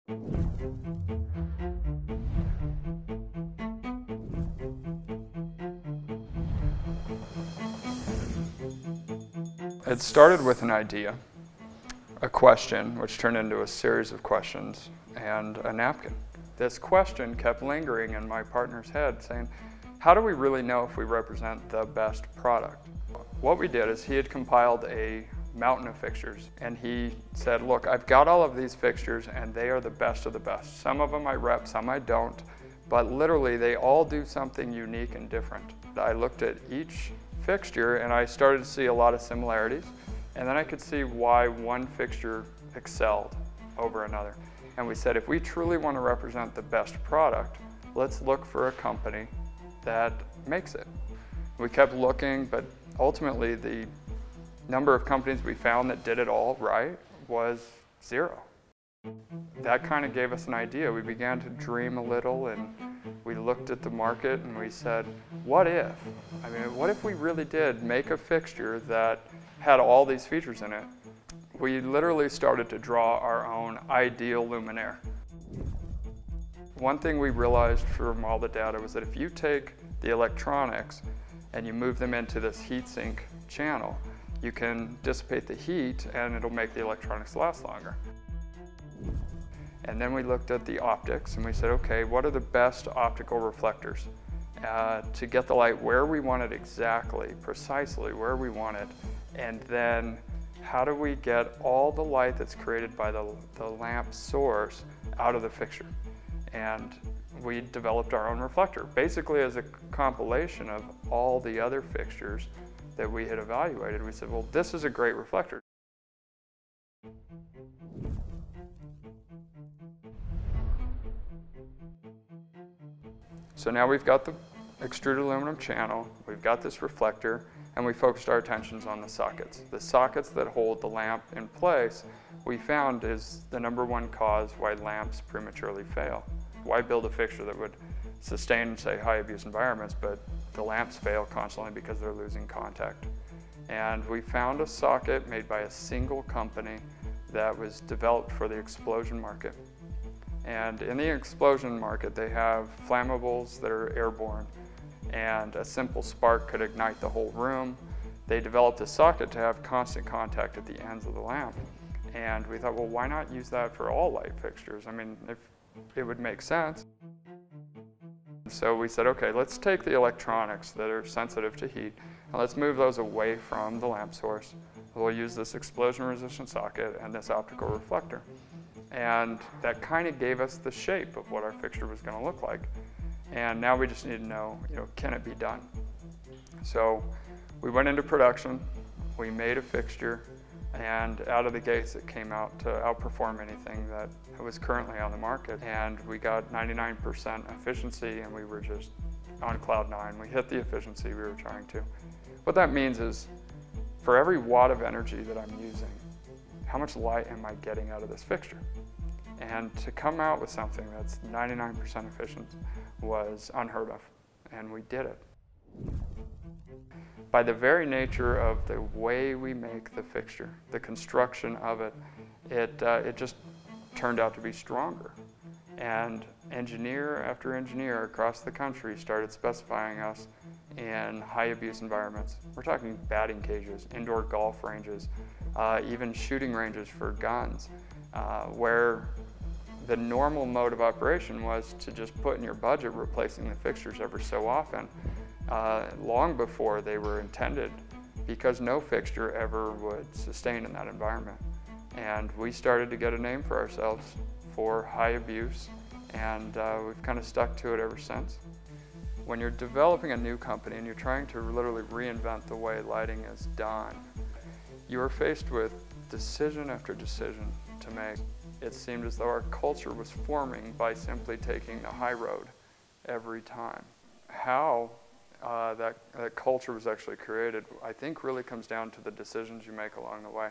It started with an idea, a question, which turned into a series of questions, and a napkin. This question kept lingering in my partner's head, saying, how do we really know if we represent the best product? What we did is he had compiled a mountain of fixtures, and he said, look, I've got all of these fixtures and they are the best of the best. Some of them I rep, some I don't, but literally they all do something unique and different. I looked at each fixture and I started to see a lot of similarities, and then I could see why one fixture excelled over another. And we said, if we truly want to represent the best product, let's look for a company that makes it. We kept looking, but ultimately the number of companies we found that did it all right was 0. That kind of gave us an idea. We began to dream a little, and we looked at the market and we said, what if? I mean, what if we really did make a fixture that had all these features in it? We literally started to draw our own ideal luminaire. One thing we realized from all the data was that if you take the electronics and you move them into this heatsink channel, you can dissipate the heat and it'll make the electronics last longer. And then we looked at the optics and we said, okay, what are the best optical reflectors to get the light where we want it exactly, precisely where we want it, and then how do we get all the light that's created by the lamp source out of the fixture? And we developed our own reflector, basically as a compilation of all the other fixtures that we had evaluated. We said, well, this is a great reflector. So now we've got the extruded aluminum channel, we've got this reflector, and we focused our attentions on the sockets. The sockets that hold the lamp in place, we found is the #1 cause why lamps prematurely fail. Why build a fixture that would sustain, say, high abuse environments, but the lamps fail constantly because they're losing contact? And we found a socket made by a single company that was developed for the explosion market. And in the explosion market, they have flammables that are airborne, and a simple spark could ignite the whole room. They developed a socket to have constant contact at the ends of the lamp. And we thought, well, why not use that for all light fixtures? I mean, if it would make sense. So we said, okay, let's take the electronics that are sensitive to heat, and let's move those away from the lamp source. We'll use this explosion-resistant socket and this optical reflector. And that kind of gave us the shape of what our fixture was going to look like. And now we just need to know, can it be done? So we went into production, we made a fixture, and out of the gates it came out to outperform anything that was currently on the market. And we got 99% efficiency, and we were just on cloud 9. We hit the efficiency we were trying to. What that means is, for every watt of energy that I'm using, how much light am I getting out of this fixture? And to come out with something that's 99% efficient was unheard of, and we did it. By the very nature of the way we make the fixture, the construction of it, it just turned out to be stronger. And engineer after engineer across the country started specifying us in high abuse environments. We're talking batting cages, indoor golf ranges, even shooting ranges for guns, where the normal mode of operation was to just put in your budget replacing the fixtures every so often, long before they were intended, because no fixture ever would sustain in that environment. And we started to get a name for ourselves for high abuse, and we've kind of stuck to it ever since. When you're developing a new company and you're trying to literally reinvent the way lighting is done, you are faced with decision after decision to make. It seemed as though our culture was forming by simply taking the high road every time. How that culture was actually created, I think, really comes down to the decisions you make along the way.